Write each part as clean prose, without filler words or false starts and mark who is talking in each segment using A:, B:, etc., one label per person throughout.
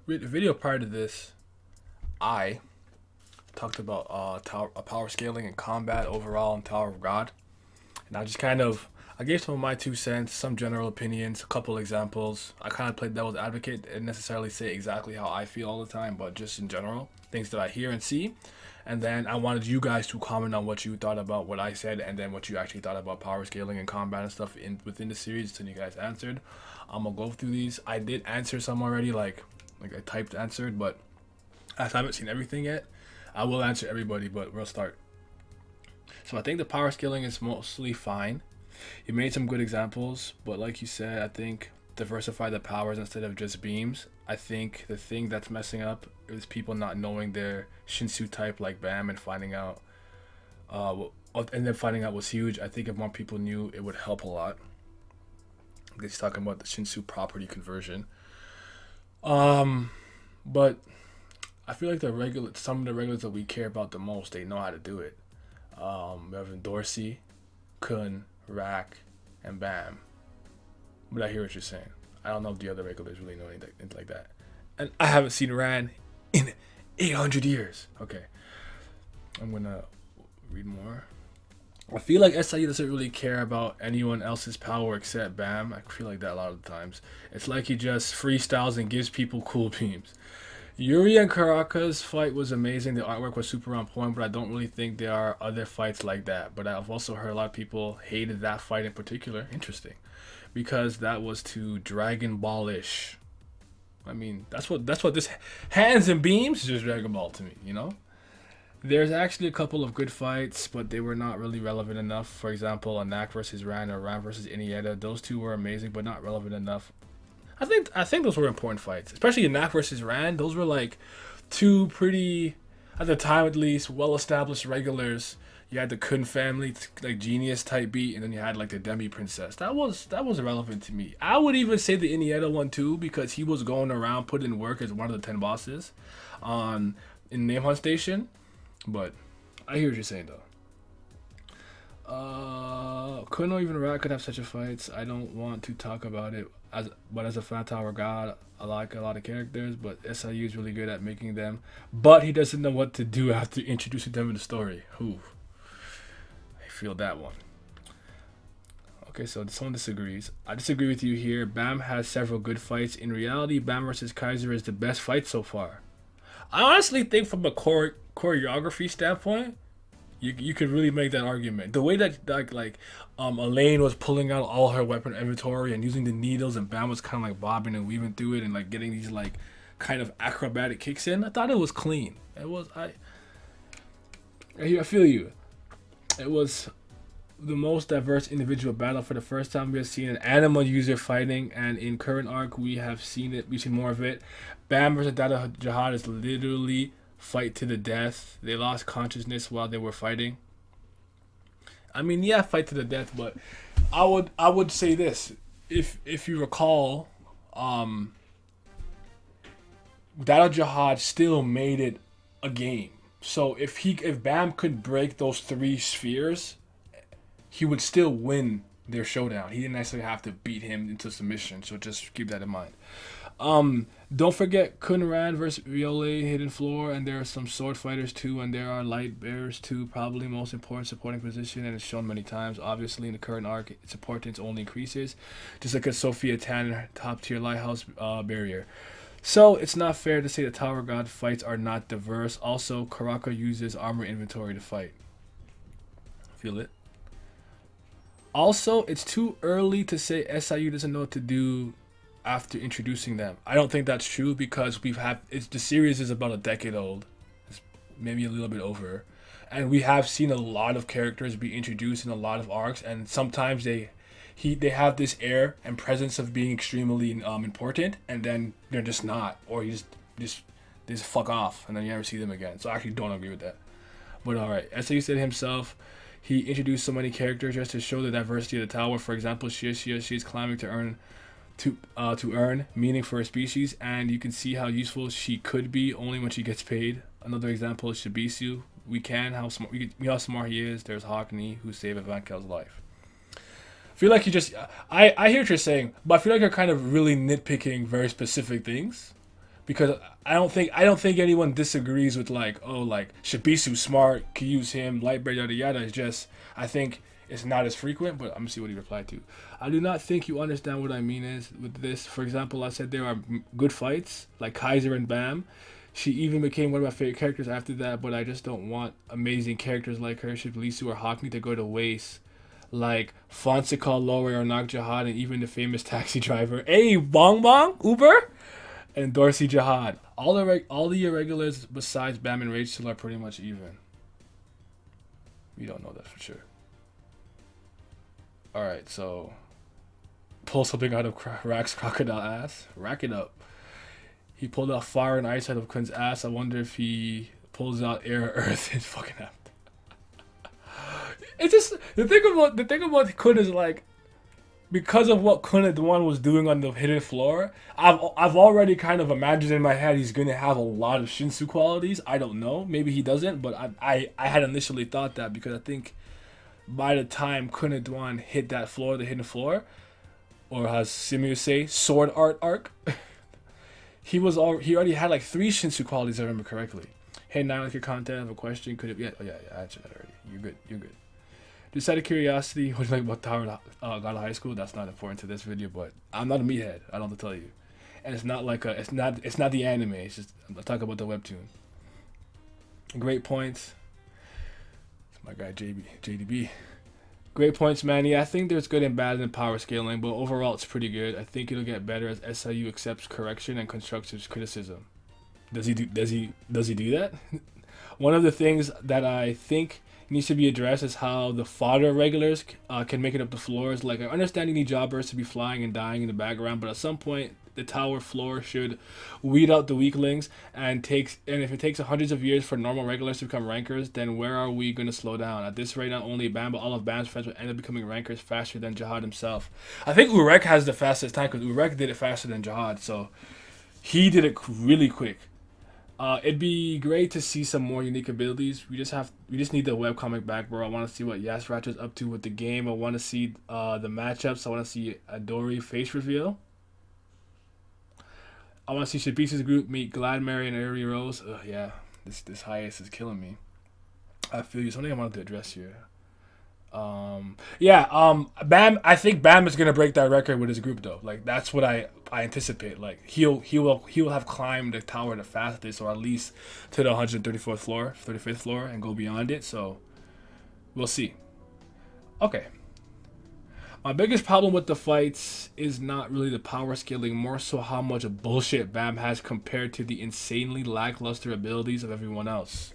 A: video prior to this, I talked about power scaling and combat overall in Tower of God, and I gave some of my 2 cents, some general opinions, a couple examples. I kind of played devil's advocate and necessarily say exactly how I feel all the time, but just in general, things that I hear and see. And then I wanted you guys to comment on what you thought about what I said, and then what you actually thought about power scaling and combat and stuff within the series. And you guys answered. I'm gonna go through these. I did answer some already, like I typed answered, but as I haven't seen everything yet, I will answer everybody. But we'll start. So I think the power scaling is mostly fine. You made some good examples, but like you said, I think diversify the powers instead of just beams. I think the thing that's messing up is people not knowing their Shinsu type like BAM and finding out, and then finding out was huge. I think if more people knew, it would help a lot. He's talking about the Shinsu property conversion. But I feel like some of the regulars that we care about the most, they know how to do it. Reverend Dorsey, Kun, Rack, and Bam. But I hear what you're saying. I don't know if the other regulars really know anything like that. And I haven't seen Ran in 800 years. Okay. I'm going to read more. I feel like SIU doesn't really care about anyone else's power except Bam. I feel like that a lot of the times. It's like he just freestyles and gives people cool beams. Yuri and Karaka's fight was amazing. The artwork was super on point, but I don't really think there are other fights like that. But I've also heard a lot of people hated that fight in particular. Interesting. Because that was too Dragon Ball-ish. I mean, that's what this hands and beams is just Dragon Ball to me, you know? There's actually a couple of good fights, but they were not really relevant enough. For example, Anak versus Ran or Ran versus Iniesta. Those two were amazing, but not relevant enough. I think those were important fights, especially Anak versus Ran. Those were like two pretty, at the time at least, well-established regulars. You had the Kun family, like genius type beat, and then you had like the Demi Princess. That was relevant to me. I would even say the Iniesta one too, because he was going around putting in work as one of the 10 bosses on in Name Hunt Station. But I hear what you're saying though. Couldn't even Rat could have such a fights. I don't want to talk about it as a fan Tower God, I like a lot of characters, but SIU is really good at making them. But he doesn't know what to do after introducing them in the story. Ooh, I feel that one. Okay, so someone disagrees. I disagree with you here. BAM has several good fights. In reality, BAM versus Kaiser is the best fight so far. I honestly think from a choreography standpoint, you could really make that argument. The way that Elaine was pulling out all her weapon inventory and using the needles, and Bam was kind of like bobbing and weaving through it and like getting these like kind of acrobatic kicks in. I thought it was clean. It was I feel you. It was the most diverse individual battle. For the first time we have seen an animal user fighting, and in current arc we've seen more of it. Bam versus Dada Jihad is literally fight to the death. They lost consciousness while they were fighting. I mean, yeah, fight to the death, but I would say this. If you recall, Dada Jihad still made it a game. So if Bam could break those 3 spheres, he would still win their showdown. He didn't necessarily have to beat him into submission. So just keep that in mind. Don't forget Kunran versus Riole, Hidden Floor, and there are some sword fighters too, and there are light bearers too. Probably most important supporting position, and it's shown many times. Obviously, in the current arc, its importance only increases. Just like a Sophia Tanner top tier lighthouse barrier. So it's not fair to say the Tower God fights are not diverse. Also, Karaka uses armor inventory to fight. Feel it? Also, it's too early to say SIU doesn't know what to do after introducing them. I don't think that's true because the series is about a decade old. It's maybe a little bit over. And we have seen a lot of characters be introduced in a lot of arcs, and sometimes they have this air and presence of being extremely important, and then they're just not, or you just fuck off and then you never see them again. So I actually don't agree with that. But alright, as he said himself, he introduced so many characters just to show the diversity of the tower. For example, she's climbing to earn meaning for her species, and you can see how useful she could be only when she gets paid. Another example is Shibisu. We how smart he is. There's Hockney, who saved Evankel's life. I feel like I hear what you're saying, but I feel like you're kind of really nitpicking very specific things. because I don't think anyone disagrees with like, oh, like Shibisu smart, could use him, Lightbearer, yada yada. It's just I think it's not as frequent. But I'm gonna see what he replied to. I do not think you understand what I mean is with this. For example, I said there are good fights like Kaiser and Bam. She even became one of my favorite characters after that, but I just don't want amazing characters like her, Shiblisu or Hockney to go to waste. Like Fonseca, Lowry, or Nak Jihad, and even the famous taxi driver, hey, Bong Bong, Uber, and Dorsey Jihad. All the irregulars besides Bam and Rachel are pretty much even. We don't know that for sure. Alright, so pull something out of Rack's crocodile ass. Rack it up. He pulled out fire and ice out of Kun's ass. I wonder if he pulls out air or earth in fucking ass. It's just the thing about Kun is like, because of what Kun the one was doing on the hidden floor, I've already kind of imagined in my head he's gonna have a lot of Shinsu qualities. I don't know, maybe he doesn't, but I had initially thought that because I think by the time Kun Dwan hit that floor, the hidden floor, or as Simu say, sword art arc, he already had like 3 Shinsu qualities, if I remember correctly. Hey, now like your content, I have a question. Could it be? Oh yeah, I answered that already. You're good. Just out of curiosity, what do you like about Tower God High School? That's not important to this video, but I'm not a meathead. I don't have to tell you. And it's not like it's not the anime. It's just I'm talking about the webtoon. Great points. It's my guy JDB. Great points, man. Yeah, I think there's good and bad in power scaling, but overall it's pretty good. I think it'll get better as SIU accepts correction and constructive criticism. Does he do that? One of the things that I think needs to be addressed is how the fodder regulars can make it up the floors. Like, I understand you need jobbers to be flying and dying in the background, but at some point the tower floor should weed out the weaklings, and if it takes hundreds of years for normal regulars to become rankers, then where are we going to slow down? At this rate, not only Bam, but all of Bam's friends will end up becoming rankers faster than Jihad himself. I think Urek has the fastest time because Urek did it faster than Jihad, so he did it really quick. It'd be great to see some more unique abilities. We just need the webcomic back, bro. I want to see what Yasratch up to with the game. I want to see the matchups. I want to see Adori face reveal. I want to see Shibisu's group meet Gladmary and Aerie Rose. Yeah, this hiatus is killing me. I feel you. Something I wanted to address here. Bam. I think Bam is gonna break that record with his group though. Like that's what I anticipate. Like he will have climbed the tower the fastest, or at least to the 134th floor, 35th floor, and go beyond it. So we'll see. Okay. My biggest problem with the fights is not really the power scaling, more so how much bullshit Bam has compared to the insanely lackluster abilities of everyone else.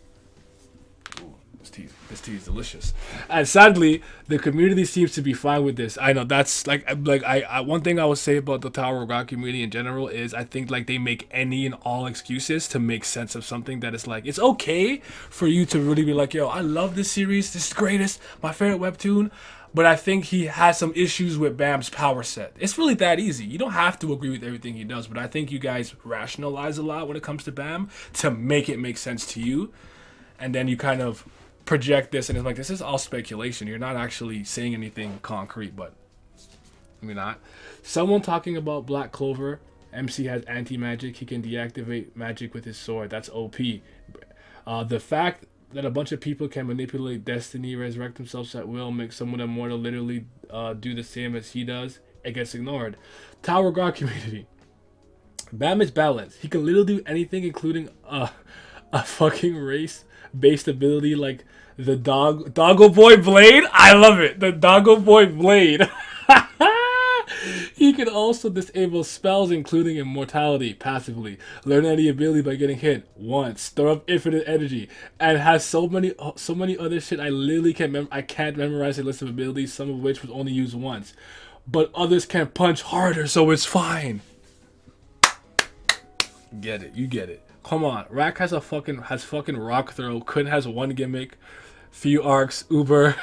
A: Ooh, this tea is delicious. And sadly, the community seems to be fine with this. I know that's I one thing I would say about the Tower of God community in general is I think like they make any and all excuses to make sense of something that is like, it's okay for you to really be like, yo, I love this series, this is the greatest, my favorite webtoon. But I think he has some issues with Bam's power set. It's really that easy. You don't have to agree with everything he does, but I think you guys rationalize a lot when it comes to Bam to make it make sense to you. And then you kind of project this, and it's like, this is all speculation. You're not actually saying anything concrete, but maybe not. Someone talking about Black Clover. MC has anti-magic. He can deactivate magic with his sword. That's OP. The fact that a bunch of people can manipulate destiny, resurrect themselves at will, make someone immortal, literally do the same as he does, it gets ignored. Tower God community. Bam is balanced. He can literally do anything, including a fucking race-based ability like the Doggo Boy Blade. I love it. The Doggo Boy Blade. He can also disable spells, including immortality, passively. Learn any ability by getting hit once. Store up infinite energy, and has so many other shit. I literally can't memorize a list of abilities, some of which was only used once, but others can punch harder, so it's fine. Get it? You get it? Come on. Rack has fucking rock throw. Kun has one gimmick, few arcs. Uber.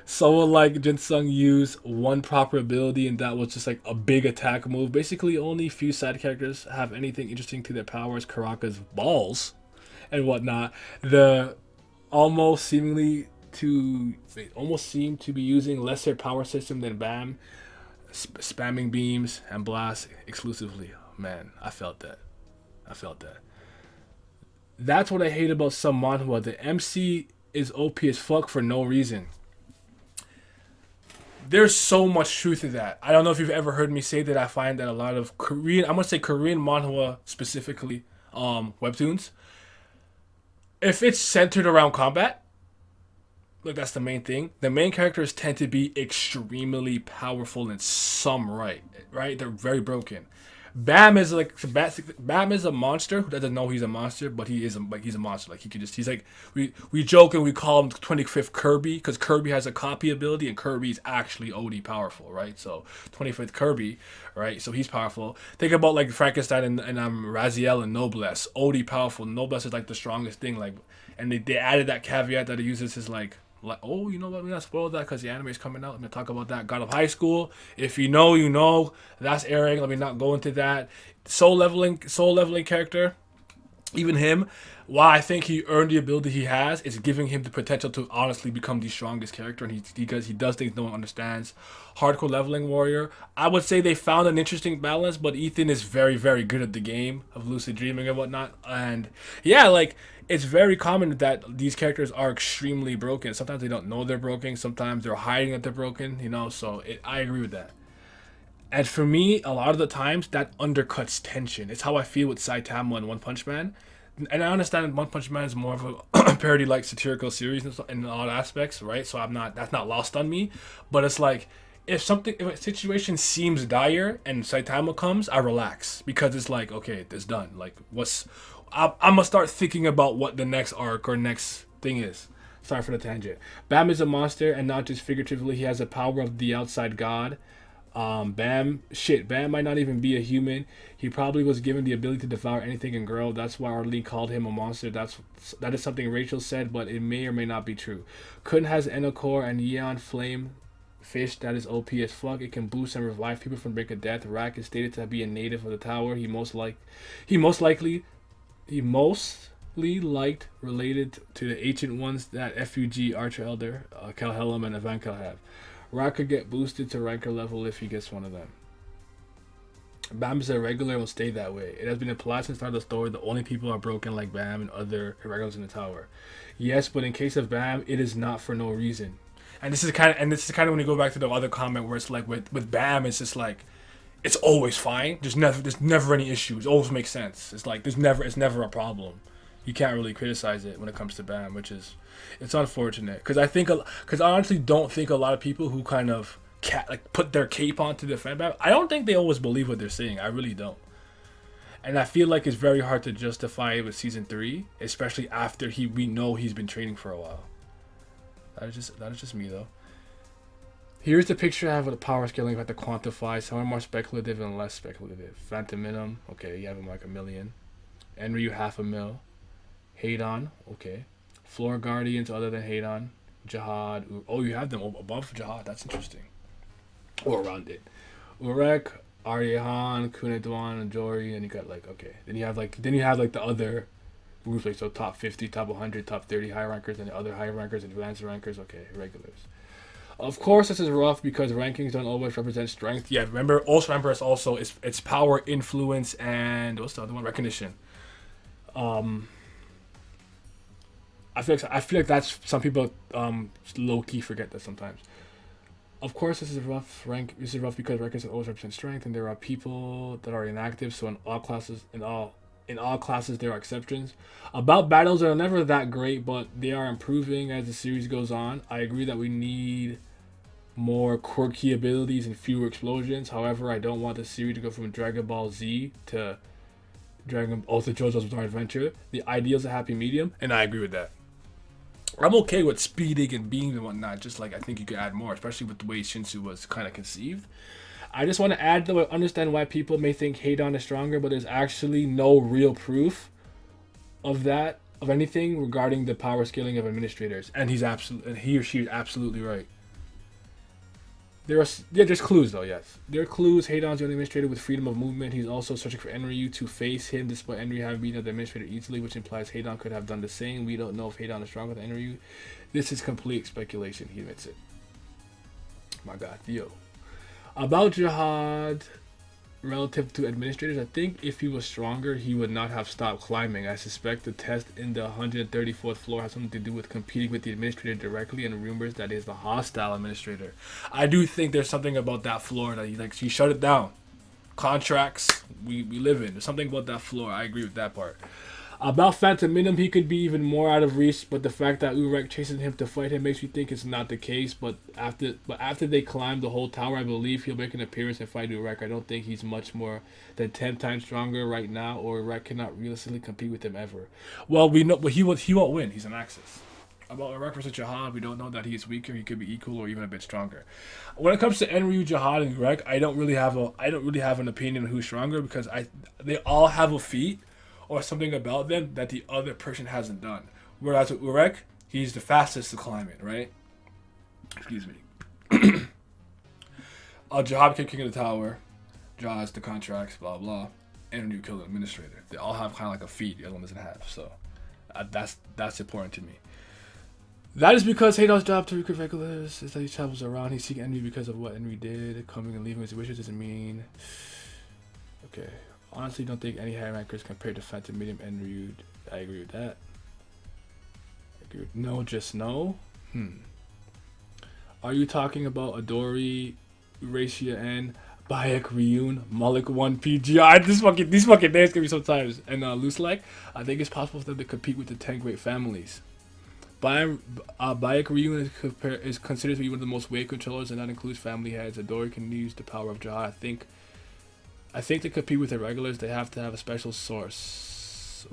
A: Someone like Jinsung used one proper ability, and that was just like a big attack move. Basically, only few side characters have anything interesting to their powers. Karaka's balls and whatnot. The almost seem to be using lesser power system than Bam, spamming beams and blasts exclusively. Man, I felt that. I felt that. That's what I hate about some manhwa. The MC is OP as fuck for no reason. There's so much truth to that. I don't know if you've ever heard me say that. I find that a lot of Korean, I'm gonna say Korean manhwa specifically, webtoons, if it's centered around combat, like that's the main thing. The main characters tend to be extremely powerful in some right? They're very broken. Bam is like Bam is a monster who doesn't know he's a monster, but he's a monster. Like he's like we joke and we call him 25th Kirby because Kirby has a copy ability and Kirby's actually OD powerful, right? So 25th Kirby, right? So he's powerful. Think about like Frankenstein and Raziel and Noblesse, OD powerful. Noblesse is like the strongest thing, like, and they added that caveat that it uses his like, oh, you know what? We're not spoil that because the anime is coming out. Let me talk about that. God of High School. If you know, you know. That's airing. Let me not go into that. Soul leveling character. Even him, why I think he earned the ability he has is giving him the potential to honestly become the strongest character, and he does things no one understands. Hardcore leveling warrior. I would say they found an interesting balance, but Ethan is very, very good at the game of lucid dreaming and whatnot. And yeah, like it's very common that these characters are extremely broken. Sometimes they don't know they're broken. Sometimes they're hiding that they're broken. You know, so I agree with that. And for me, a lot of the times that undercuts tension. It's how I feel with Saitama and One Punch Man. And I understand One Punch Man is more of a parody-like satirical series in all aspects, right? So that's not lost on me. But it's like if a situation seems dire and Saitama comes, I relax because it's like, okay, it's done. Like I'm gonna start thinking about what the next arc or next thing is. Sorry for the tangent. Bam is a monster, and not just figuratively. He has the power of the outside god. Bam might not even be a human. He probably was given the ability to devour anything and grow. That's why Arlene called him a monster. That is something Rachel said, but it may or may not be true. Kun has Enocore and Yeon Flame fish that is OP as fuck. It can boost and revive people from brink of death. Rak is stated to be a native of the tower. He mostly liked related to the ancient ones that FUG Archer Elder, Calhelm, and Evankel have. Rock could get boosted to ranker level if he gets one of them. Bam is irregular and will stay that way. It has been implied since the start of the story the only people are broken like Bam and other irregulars in the tower. Yes, but in case of Bam, it is not for no reason. And this is kind of when you go back to the other comment where it's like with Bam, it's just like it's always fine. There's never any issues. It always makes sense. It's like it's never a problem. You can't really criticize it when it comes to Bam, which is it's unfortunate because I honestly don't think a lot of people who kind of put their cape on to defend Bam, I don't think they always believe what they're saying. I really don't, and I feel like it's very hard to justify it with season 3, especially after we know he's been training for a while. That is just me though. Here's the picture I have of the power scaling. I have to quantify. Some are more speculative and less speculative. Phantom Minimum, okay, you have him like 1 million. Enryu 500,000. Hadon, okay. Floor Guardians other than Hadon. Jihad. Oh, you have them above Jihad. That's interesting. Or around it. Urek, Aryahan, Kunedwan, and Jory, and you got like okay. Then you have like the other groups like so top 50, top 100, top 30 high rankers, and the other high rankers, advanced rankers. Okay, regulars. Of course, this is rough because rankings don't always represent strength. Yeah, remember it's also it's power, influence, and what's the other one? Recognition. I feel like that's some people low key forget that sometimes. Of course, this is rough because records always represent strength, and there are people that are inactive. So in all classes there are exceptions. About battles, they're never that great, but they are improving as the series goes on. I agree that we need more quirky abilities and fewer explosions. However, I don't want the series to go from Dragon Ball Z to JoJo's Bizarre Adventure. The ideal is a happy medium, and I agree with that. I'm okay with speeding and beams and whatnot, just like I think you could add more, especially with the way Shinsu was kind of conceived. I just want to add, though, I understand why people may think Hadon is stronger, but there's actually no real proof of anything regarding the power scaling of administrators, and he or she is absolutely right. There's clues though, yes. There are clues. Hadon's the only administrator with freedom of movement. He's also searching for Enryu to face him, despite Enryu having beaten the administrator easily, which implies Hadon could have done the same. We don't know if Hadon is stronger than Enryu. This is complete speculation, he admits it. My god, Theo. About Jihad, relative to administrators, I think if he was stronger, he would not have stopped climbing. I suspect the test in the 134th floor has something to do with competing with the administrator directly, and rumors that is the hostile administrator. I do think there's something about that floor that he shut it down. Contracts we live in. There's something about that floor. I agree with that part. About Phantom Minim, he could be even more out of reach, but the fact that Urek chases him to fight him makes me think it's not the case. But after they climb the whole tower, I believe he'll make an appearance and fight Urek. I don't think he's much more than 10 times stronger right now, or Urek cannot realistically compete with him ever. Well, we know, but he won't win. He's an Axis. About Urek versus Jihad, we don't know that he is weaker. He could be equal or even a bit stronger. When it comes to Enryu, Jihad, and Urek, I don't really have an opinion on who's stronger because they all have a feat or something about them that the other person hasn't done. Whereas with Urek, he's the fastest to climb it, right? Excuse me. Jihad can king of the tower, Jaws the contracts, blah blah, and you kill the administrator. They all have kind of like a feat the other one doesn't have. So that's important to me. That is because Haydal's job to recruit regulars is that he travels around. He's seeking Envy because of what Envy did. Coming and leaving his wishes doesn't mean. Okay. Honestly, don't think any high rankers compared to Phantom Medium and Ryud. I agree with that. No, just no. Are you talking about Adori, Eurasia, and Bayek Ryun, Malik 1 PGI? These fucking names can be sometimes. And Loose Like, I think it's possible for them to compete with the 10 great families. Bayek Ryun is considered to be one of the most weight controllers, and that includes family heads. Adori can use the power of Jihad. I think to compete with the regulars, they have to have a special source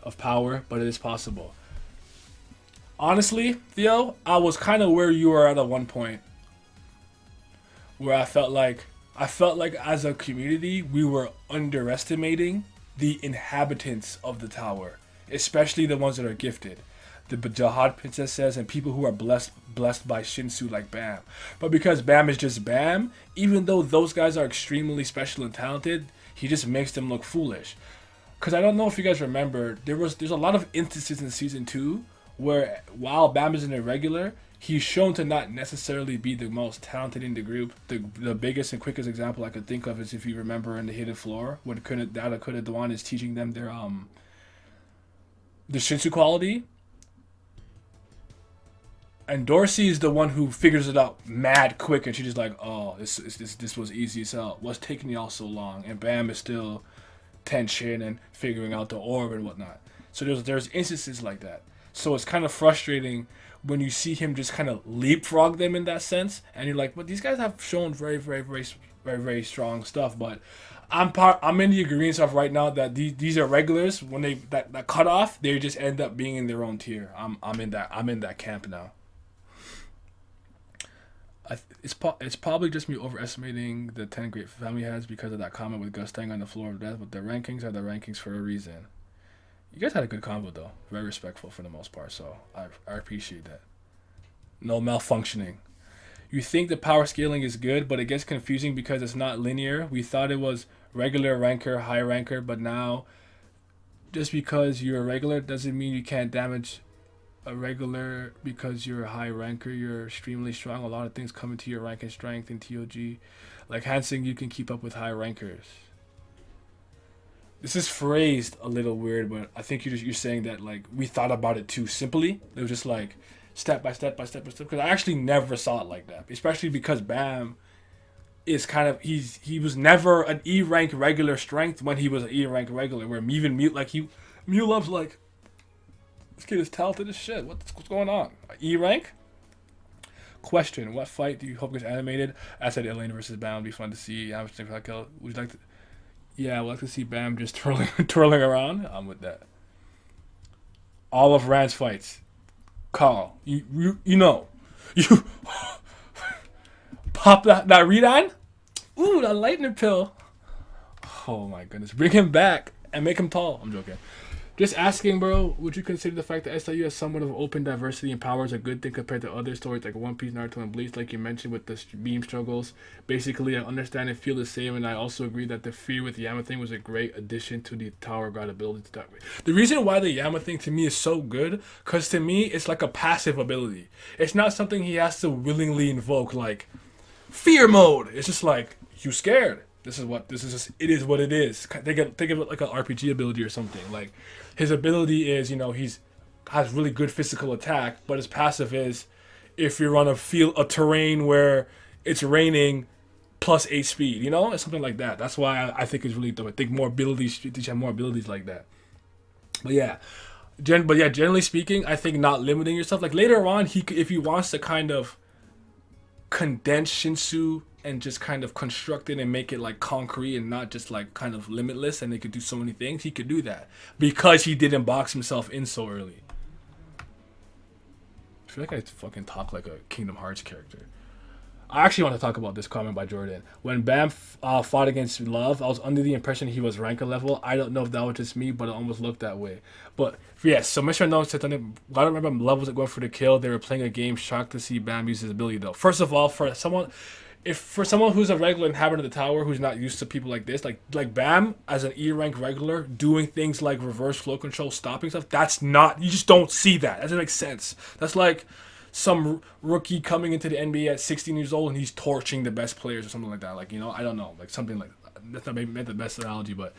A: of power, but it is possible. Honestly, Theo, I was kind of where you were at one point, where I felt like as a community, we were underestimating the inhabitants of the tower, especially the ones that are gifted. The Jihad princesses and people who are blessed by Shinsu like BAM. But because BAM is just BAM, even though those guys are extremely special and talented, he just makes them look foolish. Because I don't know if you guys remember, there's a lot of instances in season 2 where while BAM is an irregular, he's shown to not necessarily be the most talented in the group. The biggest and quickest example I could think of is if you remember in the Hidden Floor when Dada Kuda Dwan is teaching them their the Shinsu quality. And Dorsey is the one who figures it out mad quick, and she's just like, "Oh, this was easy as hell. What's taking y'all so long?" And Bam is still tension and figuring out the orb and whatnot. So there's instances like that. So it's kind of frustrating when you see him just kind of leapfrog them in that sense, and you're like, "But these guys have shown very, very, very, very, very strong stuff." But I'm in the agreement stuff right now that these are regulars. When they that cut off, they just end up being in their own tier. I'm in that camp now. It's probably just me overestimating the 10 great family heads because of that comment with Gus staying on the floor of death, but the rankings are the rankings for a reason. You guys had a good combo though. Very respectful for the most part, so I appreciate that. No malfunctioning. You think the power scaling is good, but it gets confusing because it's not linear. We thought it was regular ranker, high ranker, but now just because you're a regular doesn't mean you can't damage a regular. Because you're a high ranker, you're extremely strong. A lot of things come into your rank and strength in TOG. Like Hansing, you can keep up with high rankers. This is phrased a little weird, but I think you're saying that like we thought about it too simply. It was just like step by step by step by step. Because I actually never saw it like that. Especially because Bam is kind of he was never an E rank regular strength when he was an E rank regular. Where even Mew loves like, this kid is talented as shit. What's going on? E rank? Question: what fight do you hope gets animated? I said Elaine versus Bam would be fun to see. Would you like to? Yeah, I would like to see Bam just twirling around. I'm with that. All of Rand's fights. Carl, you know, you pop that Redan. Ooh, that lightning pill. Oh my goodness, bring him back and make him tall. I'm joking. Just asking, bro, would you consider the fact that SIU has somewhat of open diversity and power is a good thing compared to other stories like One Piece, Naruto, and Bleach, like you mentioned with the beam struggles? Basically, I understand and feel the same, and I also agree that the Fear with Yama thing was a great addition to the Tower God ability to start with. The reason why the Yama thing to me is so good, because to me, it's like a passive ability. It's not something he has to willingly invoke, like, fear mode. It's just like you scared. This is what this is. Just, it is what it is. Think of it like an RPG ability or something. Like his ability is, he's has really good physical attack, but his passive is if you're on a terrain where it's raining, +8 speed. It's something like that. That's why I think it's really dope. I think more abilities teach him more abilities like that. But yeah. Generally speaking, I think not limiting yourself. Like later on, if he wants to kind of condense Shinsu and just kind of construct it and make it like concrete and not just like kind of limitless, and they could do so many things, he could do that because he didn't box himself in so early. I feel like I fucking talk like a Kingdom Hearts character. I actually want to talk about this comment by Jordan. When Bam fought against Love, I was under the impression he was ranker level. I don't know if that was just me, but it almost looked that way. But yes, so Mr. No said something. I don't remember Love wasn't going for the kill. They were playing a game. Shocked to see Bam use his ability though. First of all, for someone who's a regular inhabitant of the tower who's not used to people like this, like Bam as an E rank regular doing things like reverse flow control, stopping stuff, you just don't see that. That doesn't make sense. That's like some rookie coming into the NBA at 16 years old and he's torching the best players or something like that. Like, I don't know, like something like that's not maybe the best analogy, but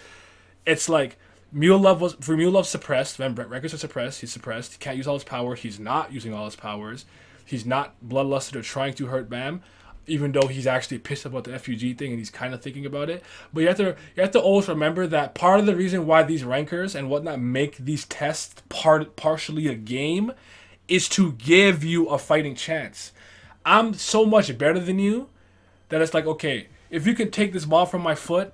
A: it's like Mulev suppressed. Remember, records are suppressed. He's suppressed. He can't use all his power. He's not using all his powers. He's not bloodlusted or trying to hurt Bam, even though he's actually pissed about the FUG thing and he's kind of thinking about it. But you have to always remember that part of the reason why these rankers and whatnot make these tests partially a game is to give you a fighting chance. I'm so much better than you that it's like, okay, if you can take this ball from my foot,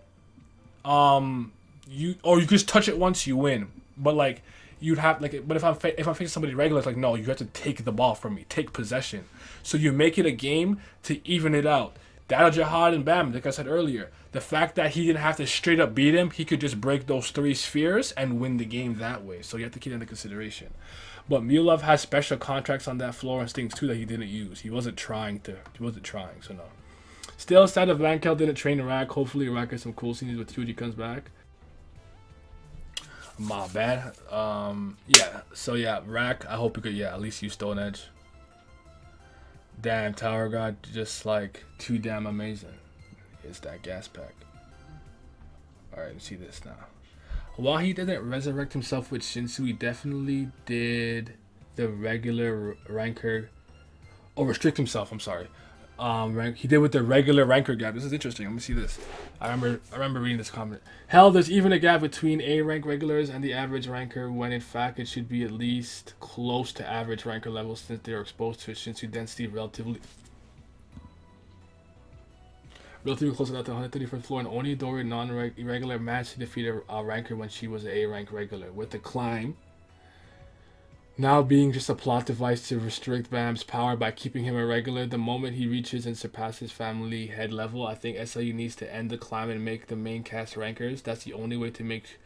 A: you just touch it once, you win. But like but if I'm facing somebody regular, it's like, no, you have to take the ball from me, take possession. So you make it a game to even it out. Data Jihad and Bam, like I said earlier, the fact that he didn't have to straight up beat him, he could just break those 3 spheres and win the game that way. So you have to keep that into consideration. But Mulev has special contracts on that floor and things too that he didn't use. He wasn't trying, so no. Still sad that Vankel didn't train Urek. Hopefully Urek gets some cool scenes with Tuji comes back. My bad. Yeah. So yeah, Urek, I hope you could at least use Stone Edge. Damn, Tower God, just like too damn amazing. It's that gas pack. Alright, let's see this now. While he didn't resurrect himself with Shinsu, he definitely did the regular ranker. Oh, restrict himself. I'm sorry. He did with the regular ranker gap. This is interesting. Let me see this. I remember reading this comment. Hell, there's even a gap between A rank regulars and the average ranker, when in fact it should be at least close to average ranker levels, since they are exposed to Shinsu density relatively close enough to 131st floor, and only Dory non-regular managed to defeat a ranker when she was an A rank regular, with the climb now being just a plot device to restrict Bam's power by keeping him a regular. The moment he reaches and surpasses family head level, I think SLU needs to end the climb and make the main cast rankers. That's the only way to make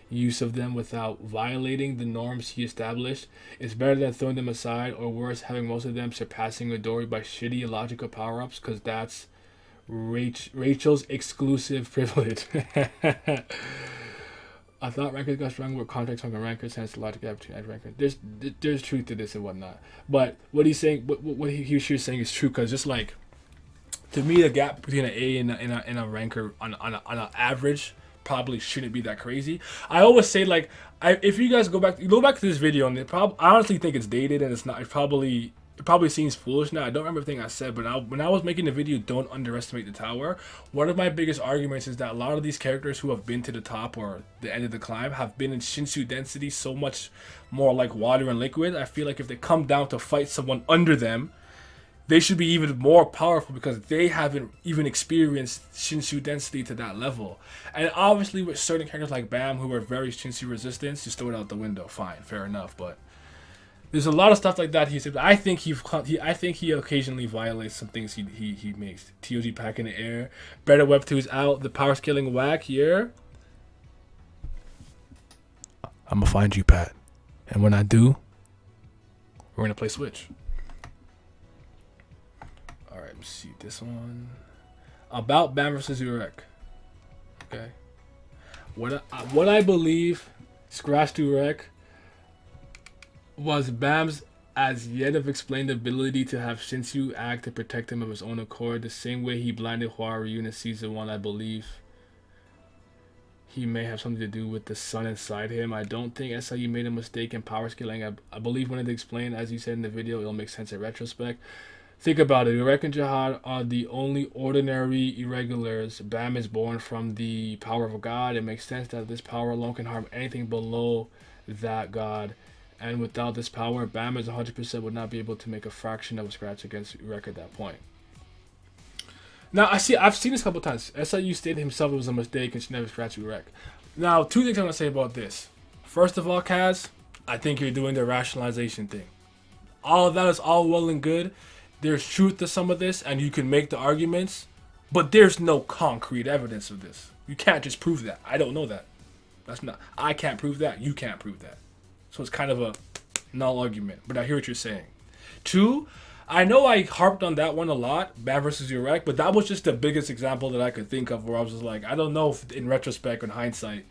A: use of them without violating the norms he established. It's better than throwing them aside, or worse, having most of them surpassing Midori by shitty illogical power-ups, because that's Rachel's exclusive privilege. I thought rankers got stronger with contracts on the rankers, hence the logic gap between edge rankers. There's truth to this and whatnot, but what he's saying, what he was saying is true, because just like, to me, the gap between an A and a ranker on an average probably shouldn't be that crazy. I always say, like, if you guys go back to this video, and I honestly think it's dated and it's not. It probably seems foolish now. I don't remember everything I said, but when I was making the video, don't underestimate the tower, one of my biggest arguments is that a lot of these characters who have been to the top or the end of the climb have been in Shinsu density so much more like water and liquid. I feel like if they come down to fight someone under them, they should be even more powerful because they haven't even experienced Shinsu density to that level. And obviously with certain characters like Bam who are very Shinsu resistant, just throw it out the window. Fine, fair enough, but there's a lot of stuff like that he said. I think he occasionally violates some things he makes. TOG pack in the air. Better Web 2's out. The power scaling whack here. I'm gonna find you, Pat. And when I do, we're gonna play Switch. Alright, let's see this one. About Bam versus Urek. Okay. What I believe, scratch to Urek, was Bam's as yet have explained the ability to have Shinsu act to protect him of his own accord, the same way he blinded Hwaru in season 1, I believe. He may have something to do with the sun inside him. I don't think SIU made a mistake in power scaling. I believe when it explained, as you said in the video, it'll make sense in retrospect. Think about it. Urek and Jihad are the only ordinary irregulars. BAM is born from the power of God. It makes sense that this power alone can harm anything below that God. And without this power, BAM is 100% would not be able to make a fraction of a scratch against Urek at that point. Now, I've seen this a couple times. SIU stated himself it was a mistake and should never scratch Urek. Now, two things I'm going to say about this. First of all, Kaz, I think you're doing the rationalization thing. All of that is all well and good. There's truth to some of this, and you can make the arguments, but there's no concrete evidence of this. You can't just prove that. I don't know that. I can't prove that. You can't prove that. So it's kind of a null argument, but I hear what you're saying. Two, I know I harped on that one a lot, BAM versus Urek, but that was just the biggest example that I could think of where I was just like, I don't know if in retrospect or in hindsight,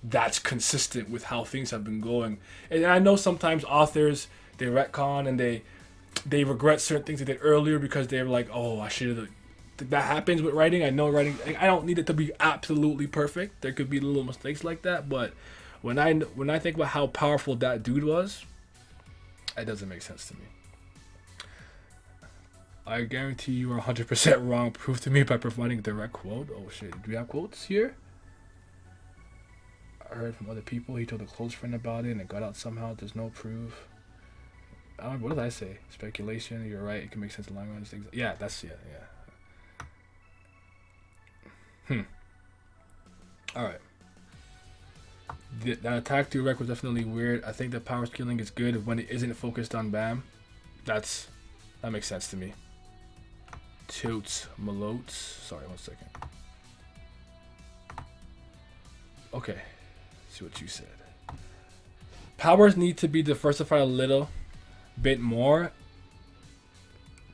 A: that's consistent with how things have been going. And I know sometimes authors, they retcon and they regret certain things they did earlier because they were like, oh, I should have. That happens with writing. I know writing, I don't need it to be absolutely perfect. There could be little mistakes like that, but when I think about how powerful that dude was, it doesn't make sense to me. I guarantee you are 100% wrong. Prove to me by providing a direct quote. Oh shit, do we have quotes here? I heard from other people. He told a close friend about it and it got out somehow. There's no proof. What did I say? Speculation. You're right. It can make sense in long run. Yeah, that's yeah. All right. That attack to Urek was definitely weird. I think the power scaling is good when it isn't focused on BAM. That makes sense to me. Totes Malotes. Sorry, 1 second. Okay. Let's see what you said. Powers need to be diversified a little bit more.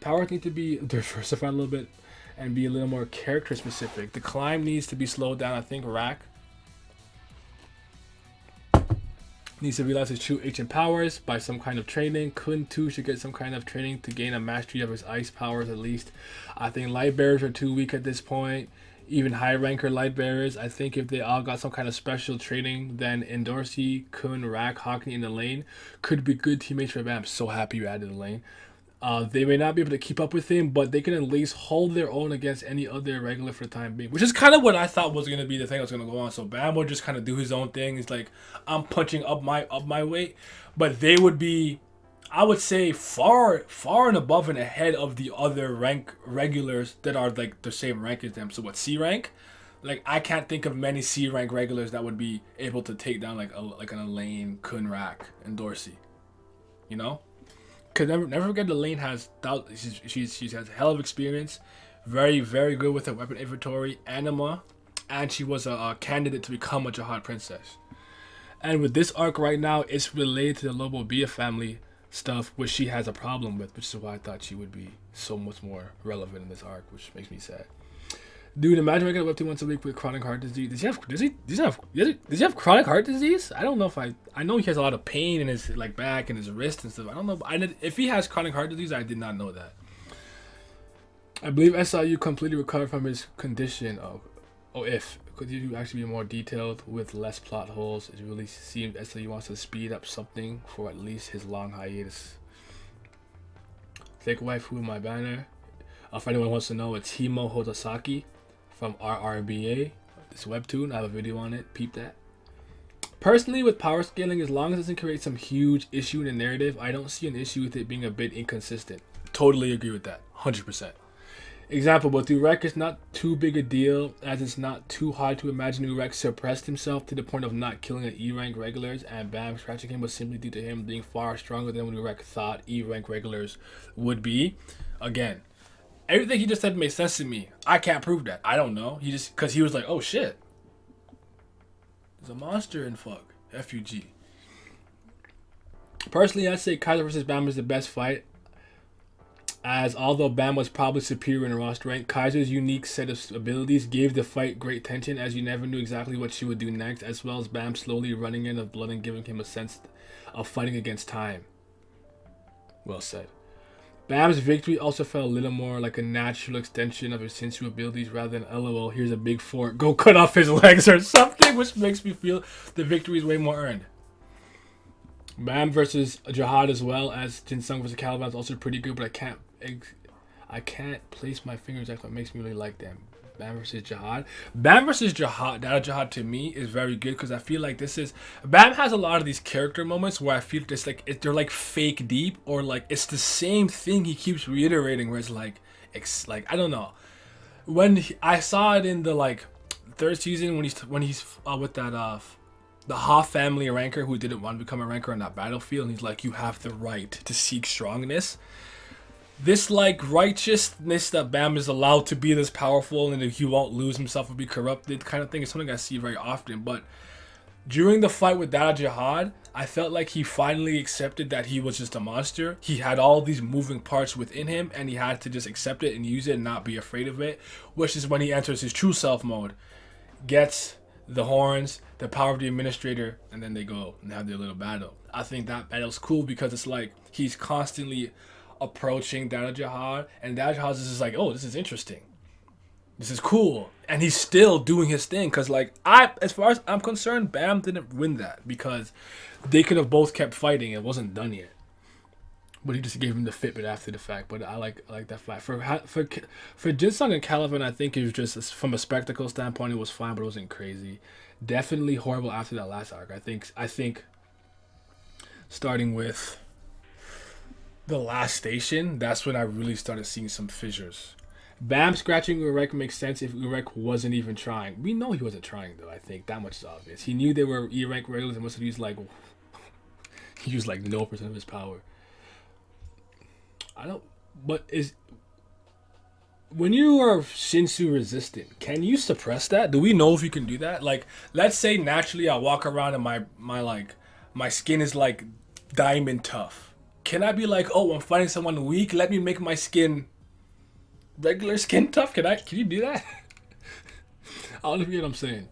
A: Powers need to be diversified a little bit and be a little more character specific. The climb needs to be slowed down. I think Rack needs to realize his true ancient powers by some kind of training. Kun too should get some kind of training to gain a mastery of his ice powers at least. I think light bearers are too weak at this point. Even high ranker light bearers. I think if they all got some kind of special training, then Endorsi, Kun, Rack, Hockney in the lane could be good teammates for BAM. I'm so happy you added the lane. They may not be able to keep up with him, but they can at least hold their own against any other regular for the time being, which is kind of what I thought was going to be the thing that was going to go on. So BAM would just kind of do his own thing. He's like, I'm punching up my weight, but they would be, I would say, far and above and ahead of the other rank regulars that are like the same rank as them. So what, C rank? Like I can't think of many C rank regulars that would be able to take down like an Elaine, Kun, Rack, and Dorsey. You know? Because never forget, Elaine has she has a hell of experience, very very good with her weapon inventory, anima, and she was a candidate to become a Jihad princess. And with this arc right now, it's related to the Lobo Bia family stuff, which she has a problem with, which is why I thought she would be so much more relevant in this arc, which makes me sad. Dude, imagine waking up 2 once a week with chronic heart disease. Does he have chronic heart disease? I don't know if I know he has a lot of pain in his like back and his wrist and stuff. I don't know. If he has chronic heart disease, I did not know that. I believe SIU completely recovered from his condition. Could you actually be more detailed with less plot holes? It really seems SIU wants to speed up something for at least his long hiatus. Take waifu in my banner. If anyone wants to know, it's Himo Hodosaki from RRBA. This webtoon, I have a video on it. Peep that. Personally, with power scaling, as long as it doesn't create some huge issue in the narrative, I don't see an issue with it being a bit inconsistent. Totally agree with that. 100%. Example, but Urek is not too big a deal, as it's not too hard to imagine Urek suppressed himself to the point of not killing an E-rank regulars, and BAM scratching him was simply due to him being far stronger than what Urek thought E-rank regulars would be. Again, everything he just said makes sense to me. I can't prove that. I don't know. Because he was like, oh shit. There's a monster in FUG. Personally, I'd say Kaiser vs. BAM is the best fight. As although BAM was probably superior in roster rank, Kaiser's unique set of abilities gave the fight great tension, as you never knew exactly what she would do next, as well as BAM slowly running in of blood and giving him a sense of fighting against time. Well said. Bam's victory also felt a little more like a natural extension of his Sensu abilities rather than LOL, here's a big fork, go cut off his legs or something, which makes me feel the victory is way more earned. Bam versus Jihad as well as Jinsung versus Caliban is also pretty good, but I can't place my fingers on what makes me really like them. Bam versus Jihad. Bam versus Jihad, Dada Jihad to me is very good because I feel like this is Bam has a lot of these character moments where I feel just like they're like fake deep or like it's the same thing he keeps reiterating where it's like I don't know. I saw it in the like third season when he's with that the Ha family ranker who didn't want to become a ranker on that battlefield, and he's like, you have the right to seek strongness. This like righteousness that Bam is allowed to be this powerful and he won't lose himself or be corrupted kind of thing is something I see very often. But during the fight with Dada Jihad, I felt like he finally accepted that he was just a monster. He had all these moving parts within him and he had to just accept it and use it and not be afraid of it, which is when he enters his true self mode, gets the horns, the power of the administrator, and then they go and have their little battle. I think that battle's cool because it's like he's constantly approaching Dada Jihad, and Dada Jihad is just like, oh, this is interesting, this is cool, and he's still doing his thing. Because like as far as I'm concerned, Bam didn't win that because they could have both kept fighting. It wasn't done yet, but he just gave him the Fitbit after the fact. But I like that fight for Jinsung and Caliban. I think it was just from a spectacle standpoint, it was fine, but it wasn't crazy. Definitely horrible after that last arc. I think starting with the last station, that's when I really started seeing some fissures. Bam scratching Urek makes sense if Urek wasn't even trying. We know he wasn't trying though. I think that much is obvious. He knew they were E-rank regulars and must have used like 0% of his power. When you are Shinsu resistant, can you suppress that? Do we know if you can do that? Like, let's say naturally I walk around and my skin is like diamond tough. Can I be like, oh, I'm fighting someone weak, let me make my skin regular skin tough? Can you do that? I don't know if you get what I'm saying.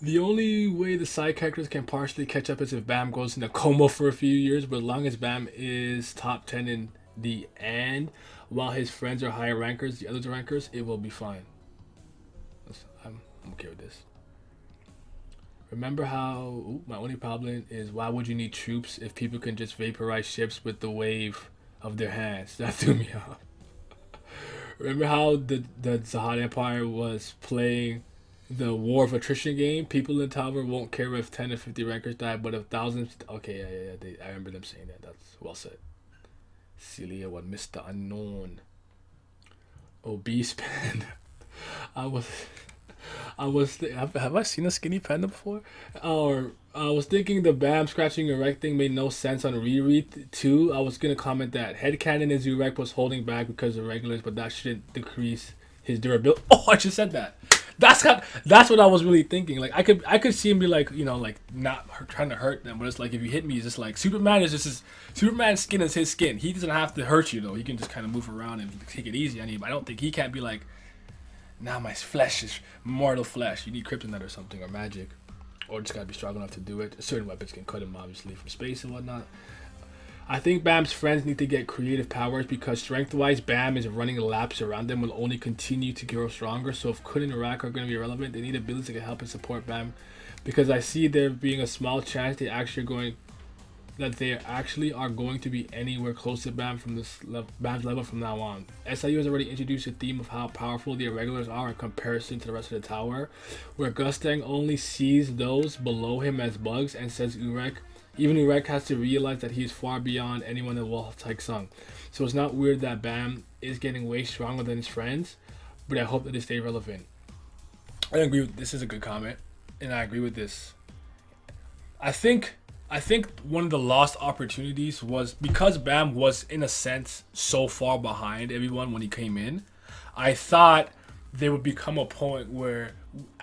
A: The only way the side characters can partially catch up is if Bam goes into coma for a few years, but as long as Bam is top 10 in the end, while his friends are higher rankers, the others are rankers, it will be fine. I'm okay with this. Remember how my only problem is why would you need troops if people can just vaporize ships with the wave of their hands? That threw me off. Remember how the Zahad Empire was playing the war of attrition game? People in Tower won't care if 10 or 50 rankers die, but if thousands... Okay, yeah. I remember them saying that. That's well said. Celia, what Mr. Unknown. Obese Panda. Have I seen a skinny panda before? Or I was thinking the Bam scratching Urek thing made no sense on reread too. I was gonna comment that headcanon is Urek was holding back because of regulars, but that shouldn't decrease his durability. Oh, I just said that. That's what I was really thinking. Like I could see him be like, like not trying to hurt them, but it's like if you hit me, it's just like Superman's skin is his skin. He doesn't have to hurt you though. He can just kind of move around and take it easy on you. But I don't think he can't be like, now my flesh is mortal flesh. You need kryptonite or something or magic, or just gotta be strong enough to do it. Certain weapons can cut him obviously from space and whatnot. I think Bam's friends need to get creative powers because strength-wise, Bam is running laps around them will only continue to grow stronger. So if Kun and Urek are going to be relevant, they need abilities that can help and support Bam. Because I see there being a small chance they actually are going to be anywhere close to Bam from Bam's level from now on. SIU has already introduced a theme of how powerful the irregulars are in comparison to the rest of the tower, where Gustang only sees those below him as bugs and says even Urek has to realize that he is far beyond anyone that will take Sung. So it's not weird that Bam is getting way stronger than his friends, but I hope that they stay relevant. I agree with this. Is a good comment, and I agree with this. I think one of the lost opportunities was because Bam was in a sense so far behind everyone when he came in. I thought there would become a point where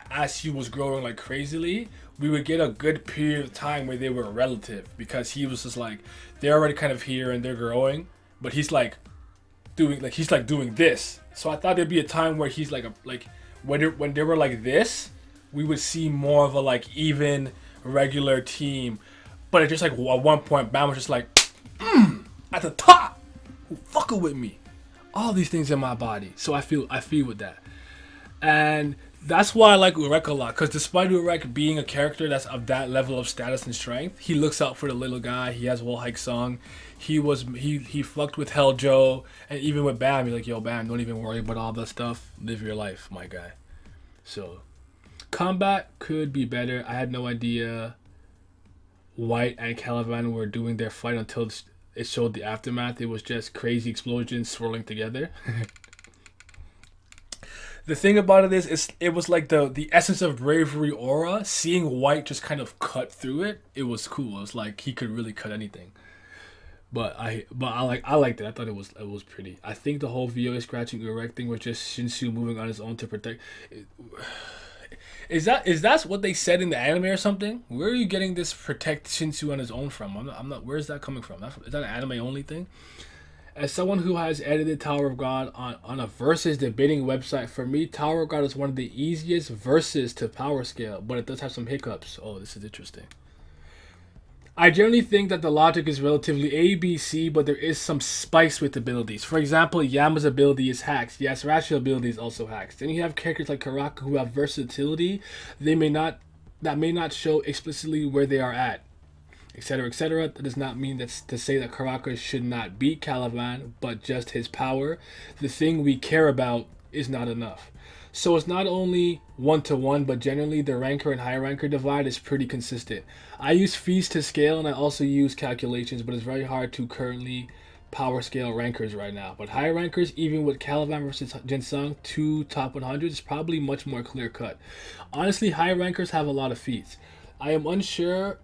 A: as he was growing like crazily, we would get a good period of time where they were relative, because he was just like they're already kind of here and they're growing, but he's doing this. So I thought there'd be a time where he's when they were like this, we would see more of a like even regular team. But it's just like at one point Bam was just like at the top who fucking with me. All these things in my body. So I feel with that. And that's why I like Urek a lot, because despite Urek being a character that's of that level of status and strength, he looks out for the little guy. He has Wall Hike Sung. He fucked with Hell Joe, and even with Bam, he's like, yo, Bam, don't even worry about all that stuff. Live your life, my guy. So combat could be better. I had no idea White and Caliban were doing their fight until it showed the aftermath. It was just crazy explosions swirling together. The thing about it is, it was like the essence of bravery aura. Seeing White just kind of cut through it, it was cool. It was like he could really cut anything. But I liked it. I thought it was pretty. I think the whole VOA scratching Urek thing was just Shinsu moving on his own to protect. Is that what they said in the anime or something? Where are you getting this protect Shinsu on his own from? I'm not. Where is that coming from? Is that an anime only thing? As someone who has edited Tower of God on a versus debating website, for me, Tower of God is one of the easiest verses to power scale, but it does have some hiccups. Oh, this is interesting. I generally think that the logic is relatively ABC, but there is some spice with abilities. For example, Yama's ability is hacks. Yes, Ratio's ability is also hacks. Then you have characters like Karaka who have versatility. That may not show explicitly where they are at, etc., etc. That does not mean that's to say that Karaka should not beat Caliban, but just his power. The thing we care about is not enough. So it's not only 1-to-1, but generally the ranker and high ranker divide is pretty consistent. I use feats to scale, and I also use calculations, but it's very hard to currently power scale rankers right now. But high rankers, even with Caliban versus Jinsung, 2 top 100s, is probably much more clear cut. Honestly, high rankers have a lot of feats. I am unsure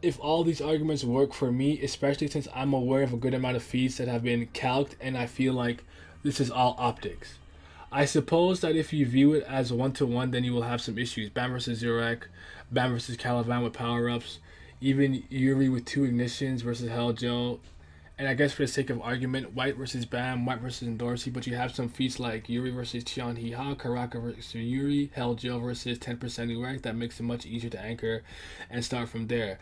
A: if all these arguments work for me, especially since I'm aware of a good amount of feats that have been calced, and I feel like this is all optics. I suppose that if you view it as 1-to-1, then you will have some issues. Bam versus Urek, Bam versus Caliban with power-ups, even Yuri with 2 ignitions versus Hell Joe. And I guess for the sake of argument, White versus Bam, White versus Endorsi, but you have some feats like Yuri versus Chion Hiha, Karaka versus Yuri, Hell Joe versus 10% Urek. That makes it much easier to anchor and start from there.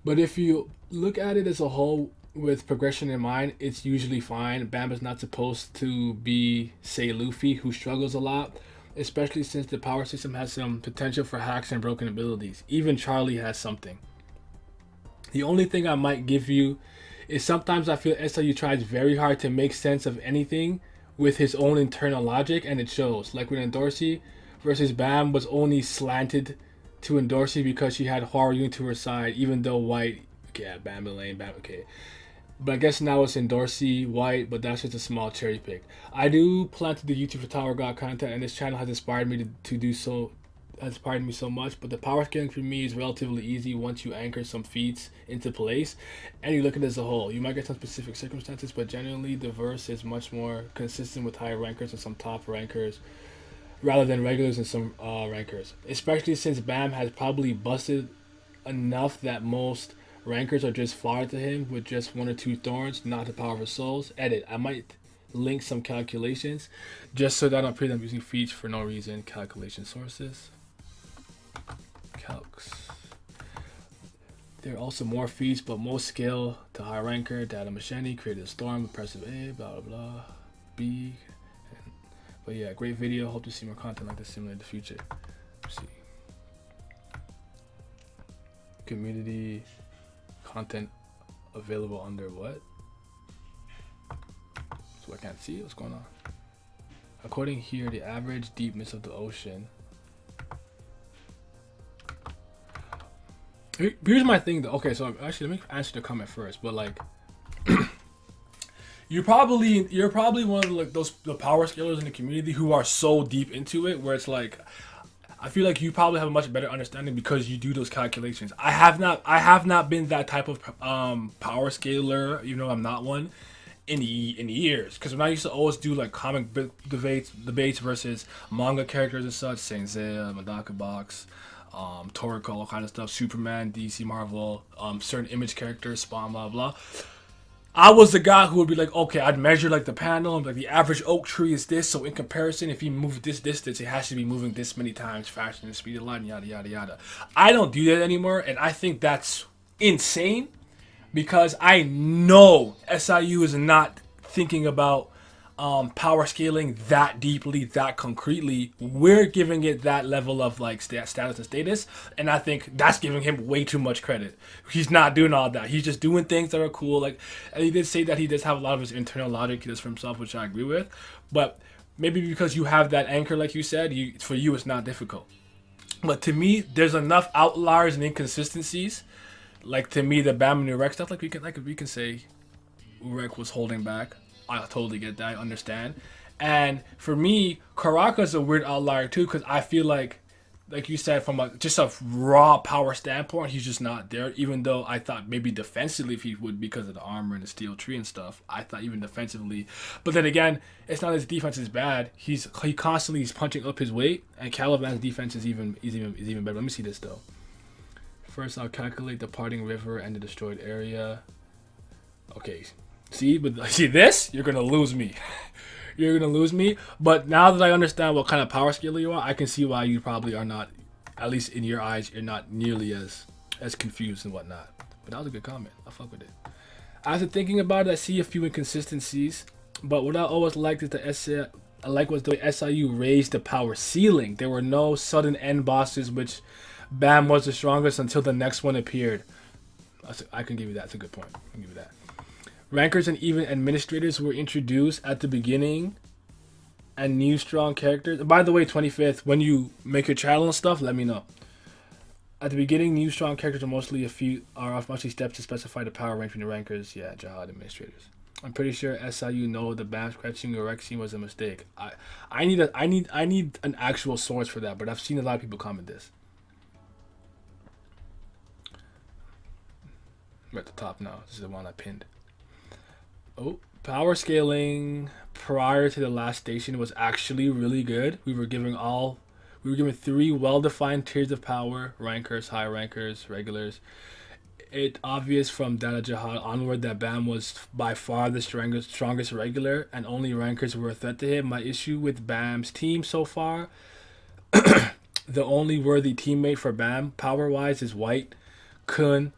A: But if you look at it as a whole with progression in mind, it's usually fine. Bam is not supposed to be, say, Luffy, who struggles a lot, especially since the power system has some potential for hacks and broken abilities. Even Charlie has something. The only thing I might give you is sometimes I feel SLU tries very hard to make sense of anything with his own internal logic, and it shows. Like when Endorsi versus Bam was only slanted to Endorsi because she had Haru to her side, even though White, okay, Bam and Lane, Bam, okay. But I guess now it's Endorsi, White, but that's just a small cherry pick. I do plan to do YouTube for Tower God content, and this channel has inspired me to do so. Has inspired me so much. But the power scaling for me is relatively easy once you anchor some feats into place, and you look at it as a whole. You might get some specific circumstances, but generally the verse is much more consistent with higher rankers and some top rankers, rather than regulars and some rankers. Especially since Bam has probably busted enough that most rankers are just fodder to him with just 1 or 2 thorns, not the power of his souls. Edit. I might link some calculations just so that I don't pretend I'm using feats for no reason. Calculation sources. Calcs. There are also more feats, but most scale to high ranker. Data Machete, created a storm, impressive A, blah blah blah. B. But yeah, great video. Hope to see more content like this similar in the future. Let's see. Community content available under what? So I can't see what's going on. According here, the average deepness of the ocean. Here's my thing though. Okay, so actually let me answer the comment first. But like, you're probably one of the power scalers in the community who are so deep into it, where it's like, I feel like you probably have a much better understanding because you do those calculations. I have not been that type of power scaler, even though I'm not one, in years. Because when I used to always do like comic book debates versus manga characters and such, Saint Seiya, Madaka Box, Toriko, all kind of stuff, Superman, DC, Marvel, certain image characters, Spawn, blah blah. I was the guy who would be like, okay, I'd measure like the panel, and like the average oak tree is this, so in comparison, if you move this distance, it has to be moving this many times faster than the speed of light, and yada yada yada. I don't do that anymore, and I think that's insane, because I know SIU is not thinking about power scaling that deeply, that concretely. We're giving it that level of like status and status, and I think that's giving him way too much credit. He's not doing all that. He's just doing things that are cool. Like, and he did say that he does have a lot of his internal logic he does for himself, which I agree with. But maybe because you have that anchor, like you said, for you it's not difficult. But to me, there's enough outliers and inconsistencies. Like to me, the BAM and Urek stuff, like we can say, Urek was holding back. I totally get that. I understand. And for me, Karaka's a weird outlier too, because I feel like you said, from just a raw power standpoint, he's just not there. Even though I thought maybe defensively if he would, because of the armor and the steel tree and stuff. I thought even defensively, but then again, it's not his defense is bad. He constantly is punching up his weight, and Caliban's defense is even better. Let me see this though. First, I'll calculate the parting river and the destroyed area. Okay, see this, you're gonna lose me. You're gonna lose me. But now that I understand what kind of power scaler you are, I can see why you probably are not, at least in your eyes, you're not nearly as confused and whatnot. But that was a good comment. I fuck with it. After thinking about it, I see a few inconsistencies. But what I always liked is the way SIU raised the power ceiling. There were no sudden end bosses, which BAM was the strongest until the next one appeared. I can give you that. That's a good point. I can give you that. Rankers and even administrators were introduced at the beginning, and new strong characters. By the way, 25th, when you make your channel and stuff, let me know. At the beginning, new strong characters are mostly steps to specify the power rank from the rankers. Yeah, Jihad administrators. I'm pretty sure SIU know the BAM scratching Urek scene was a mistake. I need an actual source for that, but I've seen a lot of people comment this. We're at the top now. This is the one I pinned. Oh, power scaling prior to the last station was actually really good. We were given 3 well-defined tiers of power: rankers, high rankers, regulars. It obvious from Data Jihad onward that BAM was by far the strongest regular, and only rankers were a threat to him. My issue with BAM's team so far, the only worthy teammate for BAM power-wise is White, Kun,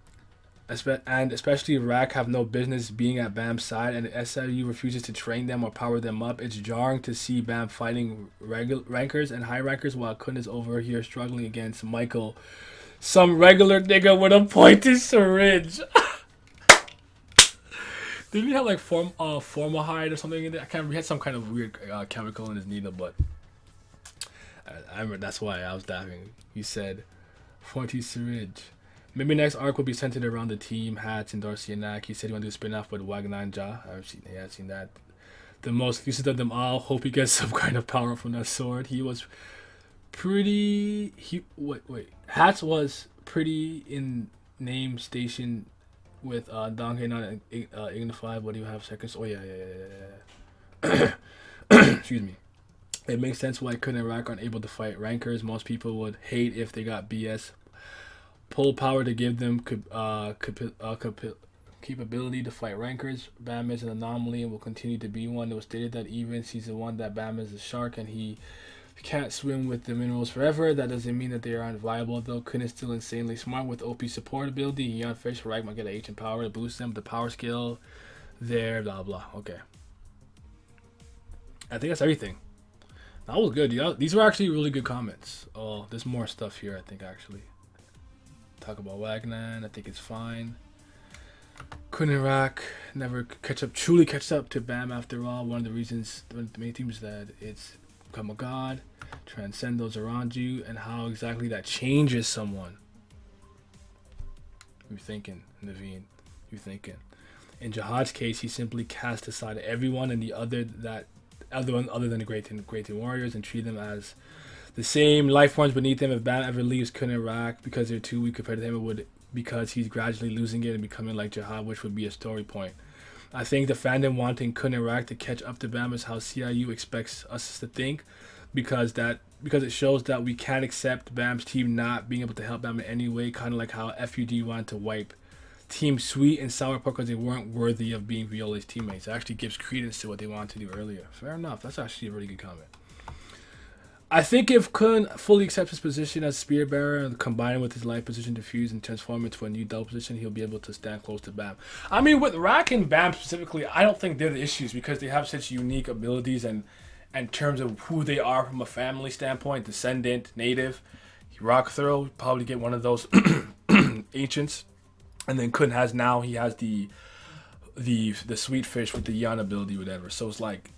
A: and especially Rack have no business being at BAM's side, and the SIU refuses to train them or power them up. It's jarring to see BAM fighting rankers and high rankers while Kun is over here struggling against Michael, some regular nigga with a pointed syringe. Did he have like formaldehyde or something in there? I can't remember. He had some kind of weird chemical in his needle, but I remember that's why I was laughing. He said, "40 syringe." Maybe next arc will be centered around the team, Hats, and Darcy and Nak. He said he wanted to do a spin-off with Wagner and Ja. I've seen that. The most useless of them all. Hope he gets some kind of power from that sword. He was pretty... Hats was pretty in name station with Donkey not Ignify. What do you have seconds? Oh, yeah. Excuse me. It makes sense why Kun and Rack aren't able to fight rankers. Most people would hate if they got BS pull power to give them capability to fight rankers. BAM is an anomaly and will continue to be one. It was stated that even season 1 that BAM is a shark and he can't swim with the minerals forever. That doesn't mean that they aren't viable though. Kun is still insanely smart with OP support ability. He on fish Rack might get an H in power to boost them. The power skill there, blah blah. Okay. I think that's everything. That was good. Yeah, these were actually really good comments. Oh, there's more stuff here, I think, actually. Talk about Wagner, I think it's fine. Couldn't Rack never truly catch up to BAM after all. One of the reasons, the main themes is that it's become a god, transcend those around you, and how exactly that changes someone. You're thinking, Naveen. You're thinking. In Jihad's case, he simply cast aside everyone and the other than the Great Warriors and treat them as the same life forms beneath him. If BAM ever leaves Kun and Rack because they're too weak compared to him, it would because he's gradually losing it and becoming like Jihad, which would be a story point. I think the fandom wanting Kun and Rack to catch up to BAM is how CIU expects us to think, because it shows that we can't accept BAM's team not being able to help BAM in any way, kind of like how FUD wanted to wipe Team Sweet and Sourpuss because they weren't worthy of being Viola's teammates. It actually gives credence to what they wanted to do earlier. Fair enough. That's actually a really good comment. I think if Kun fully accepts his position as spear bearer and combine with his life position to fuse and transform into a new double position, he'll be able to stand close to BAM. I mean, with Rack and BAM specifically, I don't think they're the issues because they have such unique abilities and in terms of who they are from a family standpoint, descendant, native. Rock Throw, probably get one of those ancients. And then Kun has now, he has the sweet fish with the Yan ability, whatever. So it's like,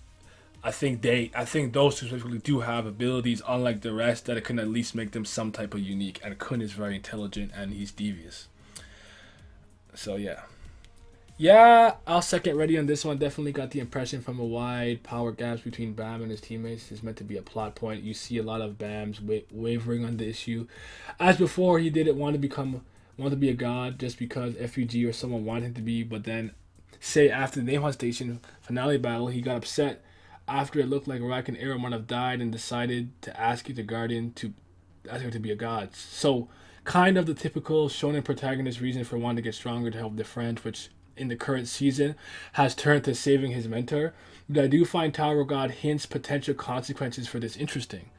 A: I think those two specifically do have abilities, unlike the rest, that it can at least make them some type of unique. And Kun is very intelligent and he's devious. So yeah, I'll second ready on this one. Definitely got the impression from a wide power gaps between BAM and his teammates. It's meant to be a plot point. You see a lot of BAM's wavering on the issue. As before, he didn't want to be a god just because FUG or someone wanted him to be, but then say after the Nahon Station finale battle, he got upset after it looked like Rack and Arrow might have died and decided to ask the Guardian to ask him to be a god. So kind of the typical shonen protagonist reason for wanting to get stronger to help their friend, which in the current season has turned to saving his mentor. But I do find Tower God hints potential consequences for this interesting.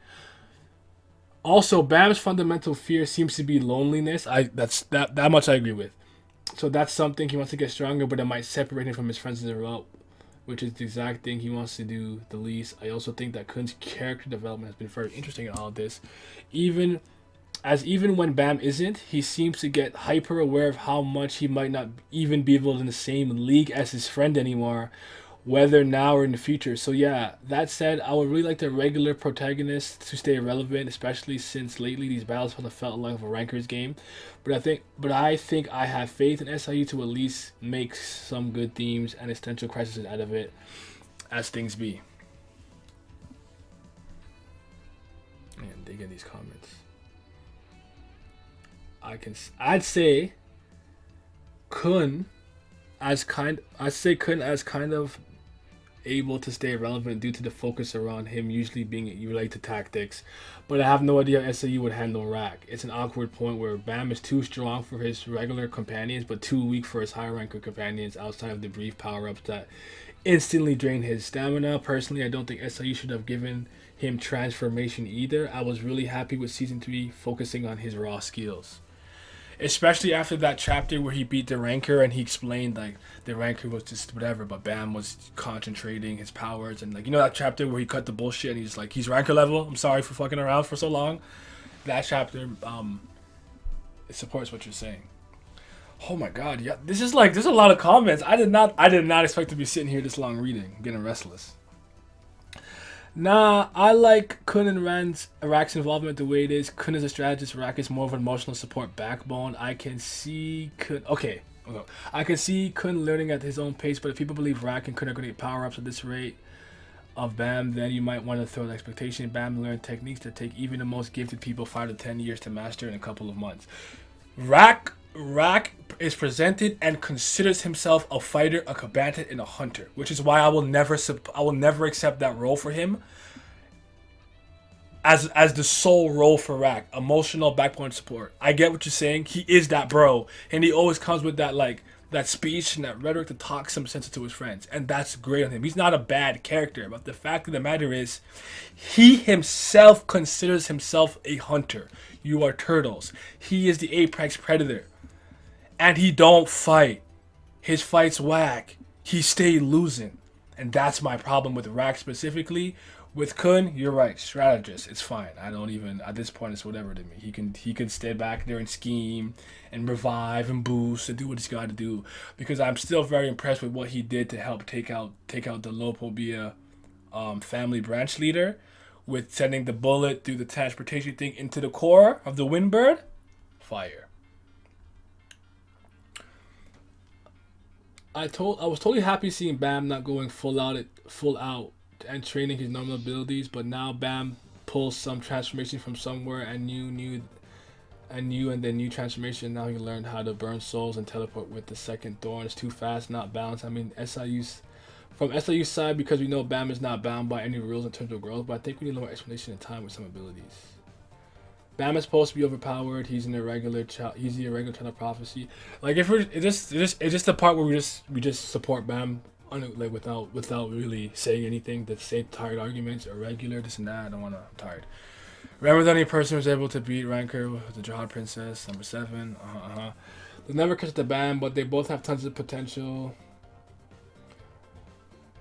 A: Also, Bam's fundamental fear seems to be loneliness. That much I agree with. So that's something he wants to get stronger, but it might separate him from his friends in the route, which is the exact thing he wants to do the least. I also think that Kun's character development has been very interesting in all of this. Even when BAM isn't, he seems to get hyper aware of how much he might not even be able in the same league as his friend anymore, whether now or in the future. So yeah, that said, I would really like the regular protagonist to stay relevant, especially since lately these battles have felt like a rankers game. But I think I have faith in SIU to at least make some good themes and existential crises out of it as things be. Man, dig in these comments. I'd say Kun as kind of able to stay relevant due to the focus around him usually being related to tactics, but I have no idea how SAU would handle Rack. It's an awkward point where BAM is too strong for his regular companions but too weak for his higher ranker companions outside of the brief power-ups that instantly drain his stamina. Personally, I don't think SIU should have given him transformation either. I was really happy with Season 3 focusing on his raw skills. Especially after that chapter where he beat the ranker and he explained like the ranker was just whatever, but BAM was concentrating his powers, and like, you know, that chapter where he cut the bullshit and he's like, he's ranker level, I'm sorry for fucking around for so long. That chapter it supports what you're saying. Oh my god, yeah, this is like, there's a lot of comments. I did not expect to be sitting here this long reading. I'm getting restless. Nah, I like Kun and Rack's involvement the way it is. Kun is a strategist, Rack is more of an emotional support backbone. I can see Kun learning at his own pace, but if people believe Rack and Kun are going to get power-ups at this rate of BAM, then you might want to throw an expectation. BAM learned techniques that take even the most gifted people 5 to 10 years to master in a couple of months. Rack is presented and considers himself a fighter, a combatant, and a hunter, which is why I will never accept that role for him as the sole role for Rack, emotional backbone support. I get what you're saying. He is that bro, and he always comes with that that speech and that rhetoric to talk some sense to his friends, and that's great on him. He's not a bad character, but the fact of the matter is, he himself considers himself a hunter. You are turtles. He is the apex predator. And he don't fight. His fights whack. He stay losing. And that's my problem with Rack specifically. With Kun, you're right. Strategist. It's fine. I don't even, at this point, it's whatever to me. He can stay back there and scheme and revive and boost and do what he's got to do. Because I'm still very impressed with what he did to help take out the Lopobia family branch leader. With sending the bullet through the transportation thing into the core of the Windbird. Fire. I was totally happy seeing BAM not going full out and training his normal abilities, but now BAM pulls some transformation from somewhere and then new transformation. Now he learned how to burn souls and teleport with the second thorn. It's too fast, not balanced. I mean, from SIU's side, because we know BAM is not bound by any rules in terms of growth, but I think we need more explanation and time with some abilities. BAM is supposed to be overpowered. He's the irregular child of prophecy. Like, if it's just the part where we just support BAM like without really saying anything. The same tired arguments, irregular, this and that. I don't wanna. I'm tired. Remember that any person was able to beat Ranker with the Jihad Princess, number 7. They'll never catch the BAM, but they both have tons of potential.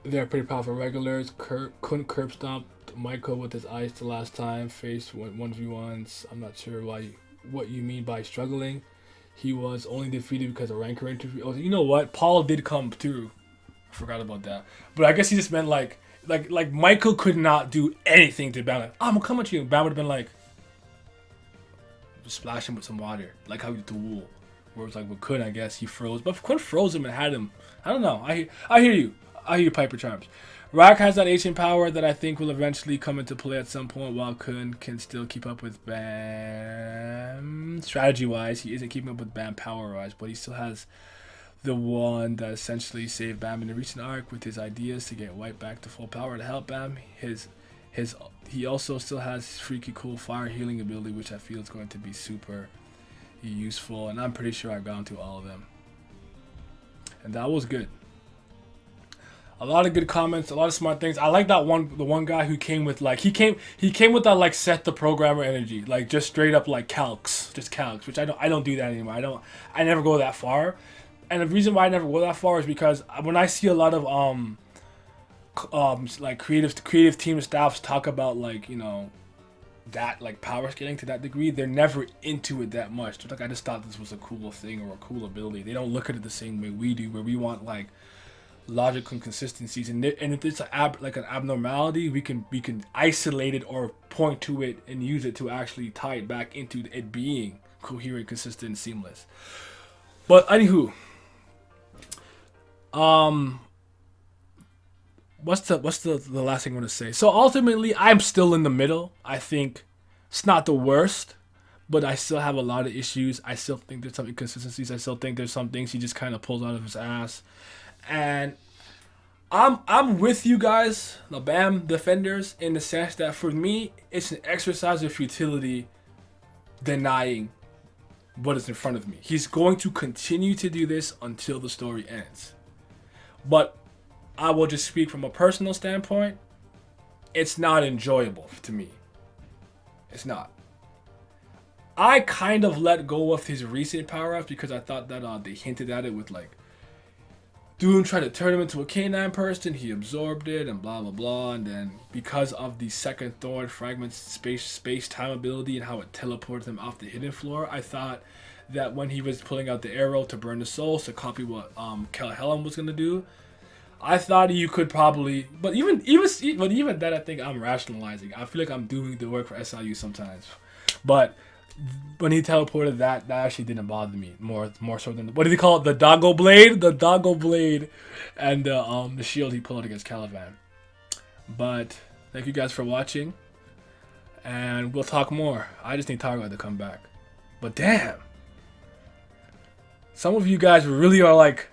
A: They're pretty powerful regulars. Couldn't curb stomp Michael with his ice the last time. Faced 1v1s. I'm not sure what you mean by struggling. He was only defeated because of Ranker interview. Oh, you know what? Paul did come through. I forgot about that. But I guess he just meant like Michael could not do anything to Bam. Like, I'm gonna come at you. Bam would have been like, just splash him with some water, like how he did to Wool. Where it was like, well, I guess he froze, but Quinn froze him and had him. I don't know. I hear you. I hear you, Piper Charms. Rock has that ancient power that I think will eventually come into play at some point, while Kun can still keep up with Bam. Strategy-wise, he isn't keeping up with Bam power-wise, but he still has the one that essentially saved Bam in the recent arc with his ideas to get White back to full power to help Bam. He also still has freaky cool fire healing ability, which I feel is going to be super useful, and I'm pretty sure I've gone through all of them. And that was good. A lot of good comments, a lot of smart things. I like the one guy who came with like he came with that like Seth the programmer energy, like just straight up like calcs, which I don't do that anymore. I never go that far. And the reason why I never go that far is because when I see a lot of like creative team staffs talk about like, you know, that like power scaling to that degree, they're never into it that much. They're like, I just thought this was a cool thing or a cool ability. They don't look at it the same way we do, where we want like logical consistencies, and if it's like an abnormality, we can isolate it or point to it and use it to actually tie it back into it being coherent, consistent, and seamless. But anywho, what's the last thing I'm gonna say? So ultimately, I'm still in the middle. I think it's not the worst, but I still have a lot of issues. I still think there's some inconsistencies. I still think there's some things he just kind of pulls out of his ass. And I'm with you guys, the BAM defenders, in the sense that for me, it's an exercise of futility denying what is in front of me. He's going to continue to do this until the story ends. But I will just speak from a personal standpoint. It's not enjoyable to me. It's not. I kind of let go of his recent power-ups because I thought that they hinted at it with like Doom tried to turn him into a canine person, he absorbed it and blah blah blah, and then because of the second Thorn fragment space-time ability and how it teleported him off the hidden floor, I thought that when he was pulling out the arrow to burn the souls to copy what Kel Helm was gonna do, I thought you could probably, but even that, I think I'm rationalizing. I feel like I'm doing the work for SIU sometimes, but when he teleported, that actually didn't bother me more so than, what do they call it, the doggo blade, and the shield he pulled against Caliban. But thank you guys for watching, and we'll talk more. I just need Targo to come back. But damn, some of you guys really are like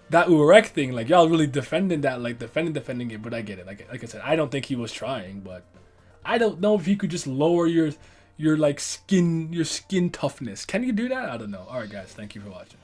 A: that Urek thing, like y'all really defending that, like defending it. But I get it. Like I said, I don't think he was trying, but I don't know if you could just lower your like skin toughness. Can you do that? I don't know. All right, guys, thank you for watching.